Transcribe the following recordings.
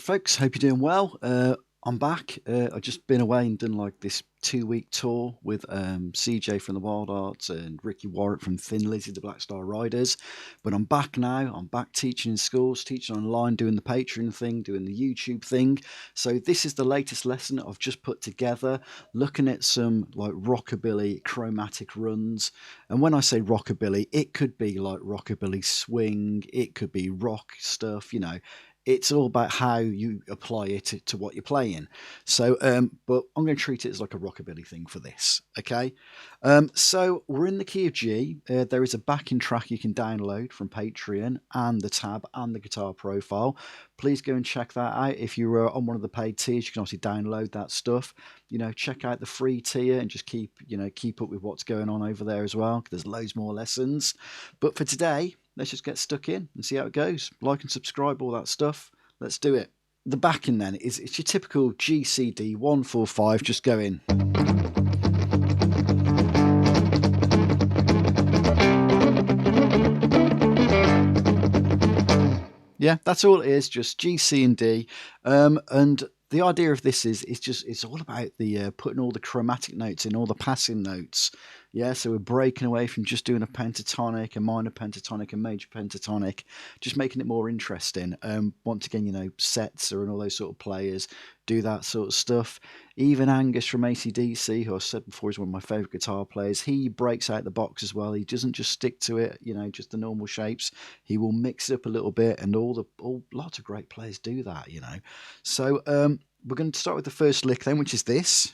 folks, hope you're doing well. I'm back. I've just been away and done like this 2-week tour with CJ from the Wild Arts and Ricky Warwick from Thin Lizzy, the Black Star Riders. But I'm back now. I'm back teaching in schools, teaching online, doing the Patreon thing, doing the YouTube thing. So this is the latest lesson I've just put together, looking at some like rockabilly chromatic runs. And when I say rockabilly, it could be like rockabilly swing, it could be rock stuff, you know. It's all about how you apply it to what you're playing. So, but I'm going to treat it as like a rockabilly thing for this, okay? So we're in the key of G. There is a backing track you can download from Patreon and the tab and the guitar profile. Please go and check that out. If you're on one of the paid tiers, you can obviously download that stuff. You know, check out the free tier and just keep up with what's going on over there as well. There's loads more lessons. But for today, let's just get stuck in and see how it goes. Like and subscribe, all that stuff. Let's do it. The backing then it's your typical GCD 145, just going. Yeah, that's all it is, just G, C, and D. And the idea of this is it's all about the putting all the chromatic notes in, all the passing notes. Yeah, so we're breaking away from just doing a pentatonic, a minor pentatonic, a major pentatonic, just making it more interesting. Once again, Setzer and all those sort of players do that sort of stuff. Even Angus from AC/DC, who I said before is one of my favourite guitar players, he breaks out the box as well. He doesn't just stick to it, just the normal shapes. He will mix it up a little bit, and lots of great players do that, So we're going to start with the first lick then, which is this.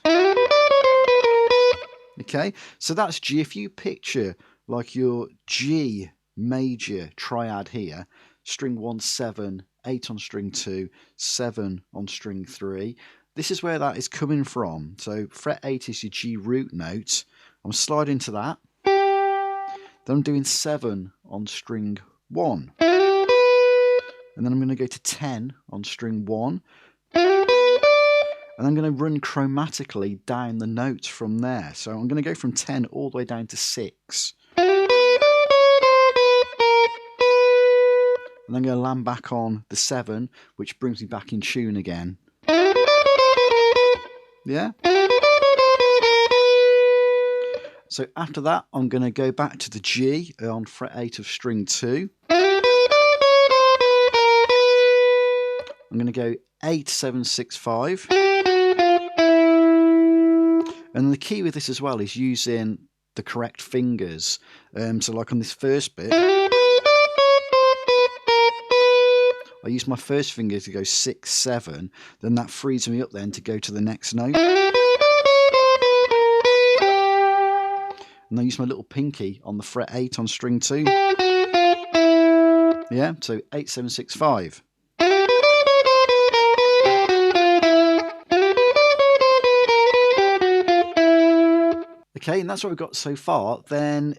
Okay, so that's G. If you picture like your G major triad here, string 1, 7, 8 on string 2, 7 on string 3, this is where that is coming from. So fret 8 is your G root note. I'm sliding to that. Then I'm doing 7 on string 1. And then I'm going to go to 10 on string 1. And I'm going to run chromatically down the notes from there. So I'm going to go from 10 all the way down to 6. And then I'm going to land back on the 7, which brings me back in tune again. Yeah? So after that, I'm going to go back to the G on fret 8 of string 2. I'm going to go 8, 7, 6, 5. And the key with this as well is using the correct fingers. So like on this first bit, I use my first finger to go 6, 7. Then that frees me up then to go to the next note. And I use my little pinky on the fret 8 on string 2. Yeah, so 8, 7, 6, 5. Okay, and that's what we've got so far. Then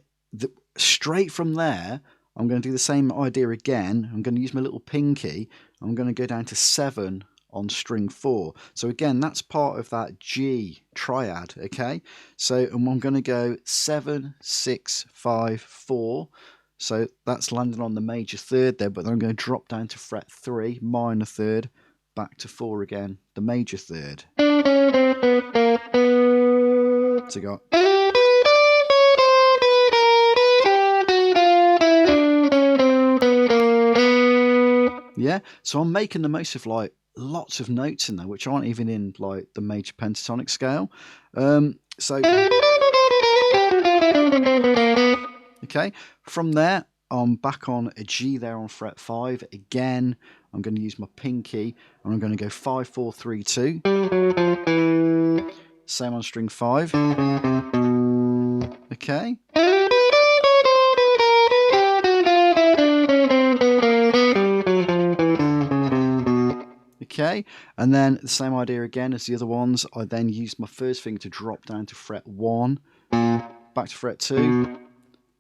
straight from there, I'm going to do the same idea again. I'm going to use my little pinky. I'm going to go down to 7 on string 4. So again, that's part of that G triad, okay? So I'm going to go 7, 6, 5, 4. So that's landing on the major third there, but then I'm going to drop down to fret 3, minor third, back to 4 again, the major third. So you got... Yeah, so I'm making the most of like lots of notes in there, which aren't even in like the major pentatonic scale. Okay, from there, I'm back on a G there on fret 5. Again, I'm going to use my pinky, and I'm going to go 5, 4, 3, 2. Same on string 5. Okay. Okay, and then the same idea again as the other ones. I then use my first finger to drop down to fret 1, back to fret 2,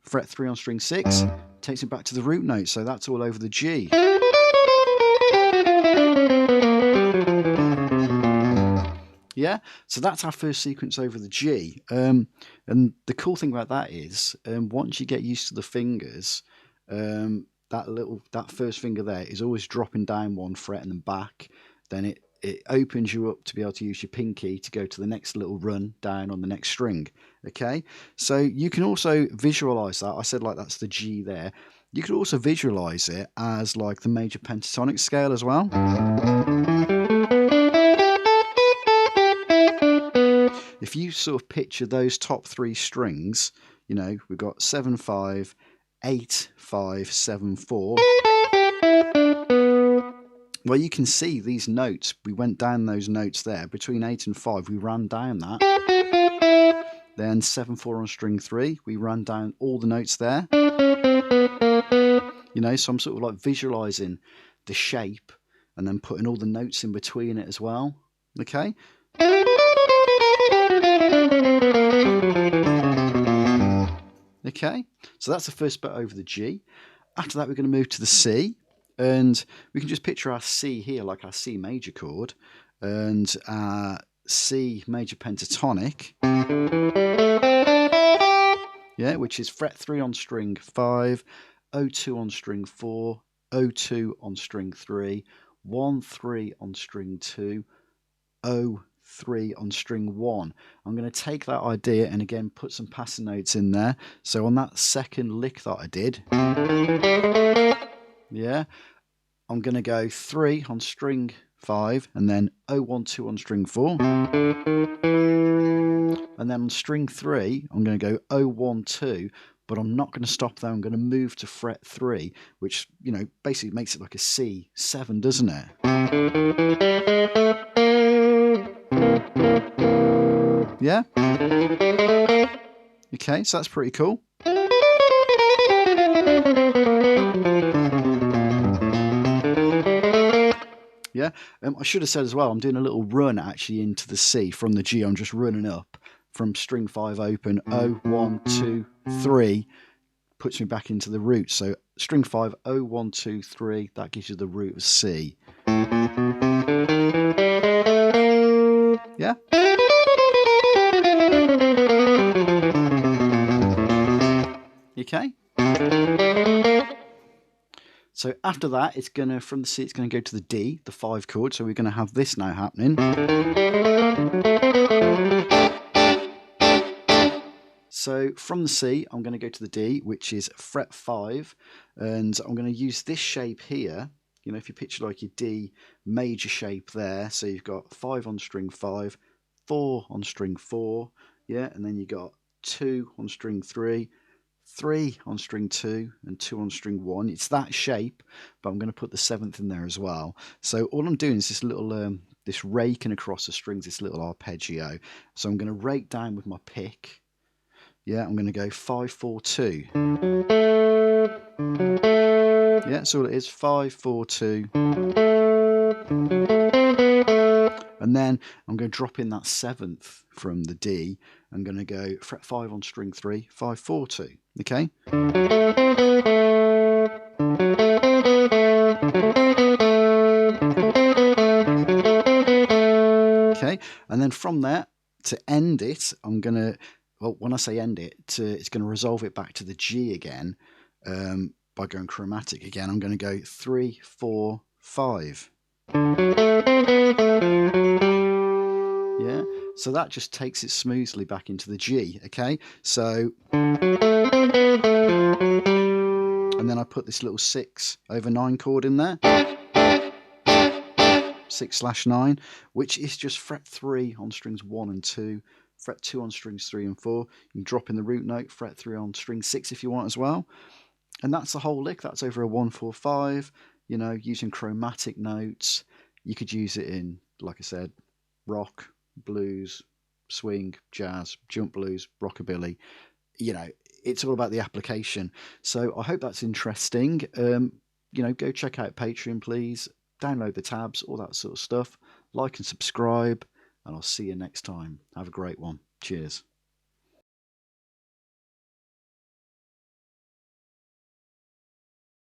fret 3 on string 6, takes me back to the root note, so that's all over the G. Yeah, so that's our first sequence over the G. And the cool thing about that is, once you get used to the fingers, that first finger there is always dropping down 1 fret and then back. then it opens you up to be able to use your pinky to go to the next little run down on the next string. Okay, so you can also visualize that. I said like that's the G there. You could also visualize it as like the major pentatonic scale as well. If you sort of picture those top three strings, you know, we've got 7 5, 8 5, 7 4. Well, you can see these notes. We went down those notes there. Between 8 and 5, we ran down that. Then 7 4 on string 3, we ran down all the notes there. You know, so I'm sort of like visualizing the shape and then putting all the notes in between it as well. Okay. Okay, so that's the first bit over the G. After that, we're going to move to the C, and we can just picture our C here like our C major chord, and our C major pentatonic, yeah, which is fret 3 on string 5, O2 on string 4, O2 on string 3, 1 3 on string 2, O3 on string 1. I'm going to take that idea and again put some passing notes in there. So on that second lick that I did, yeah, I'm going to go 3 on string 5 and then O1 2 on string 4. And then on string 3, I'm going to go O1 2, but I'm not going to stop there. I'm going to move to fret 3, which, you know, basically makes it like a C7, doesn't it? Yeah? Okay, so that's pretty cool. Yeah, I should have said as well, I'm doing a little run actually into the C from the G. I'm just running up from string 5 open, O, 1, 2, 3, puts me back into the root. So string 5, O, 1, 2, 3, that gives you the root of C. Yeah? Okay. So after that, it's going to, from the C, it's going to go to the D, the 5 chord. So we're going to have this now happening. So from the C, I'm going to go to the D, which is fret 5. And I'm going to use this shape here. You know, if you picture like your D major shape there. So you've got 5 on string 5, 4 on string 4. Yeah, and then you got 2 on string 3. 3 on string 2 and 2 on string 1. It's that shape, but I'm going to put the 7th in there as well. So all I'm doing is this little this raking across the strings, this little arpeggio. So I'm going to rake down with my pick. Yeah, I'm going to go 5 4 2. Yeah, that's all it is. 5 4 2. And then I'm going to drop in that 7th from the D. I'm going to go fret 5 on string 3, 5 4 2. Okay. Okay, and then from there to end it, I'm going to, well, when I say end it, it's going to resolve it back to the G again by going chromatic again. I'm going to go 3 4 5. Yeah, so that just takes it smoothly back into the G, okay? So, and then I put this little 6 over 9 chord in there. 6/9, which is just fret 3 on strings 1 and 2, fret 2 on strings 3 and 4. You can drop in the root note, fret 3 on string 6 if you want as well. And that's the whole lick. That's over a 1 4 5, you know, using chromatic notes. You could use it in, like I said, rock, blues, swing, jazz, jump blues, rockabilly. You know, it's all about the application. So I hope that's interesting. You know, go check out Patreon, please. Download the tabs, all that sort of stuff. Like and subscribe, and I'll see you next time. Have a great one. Cheers.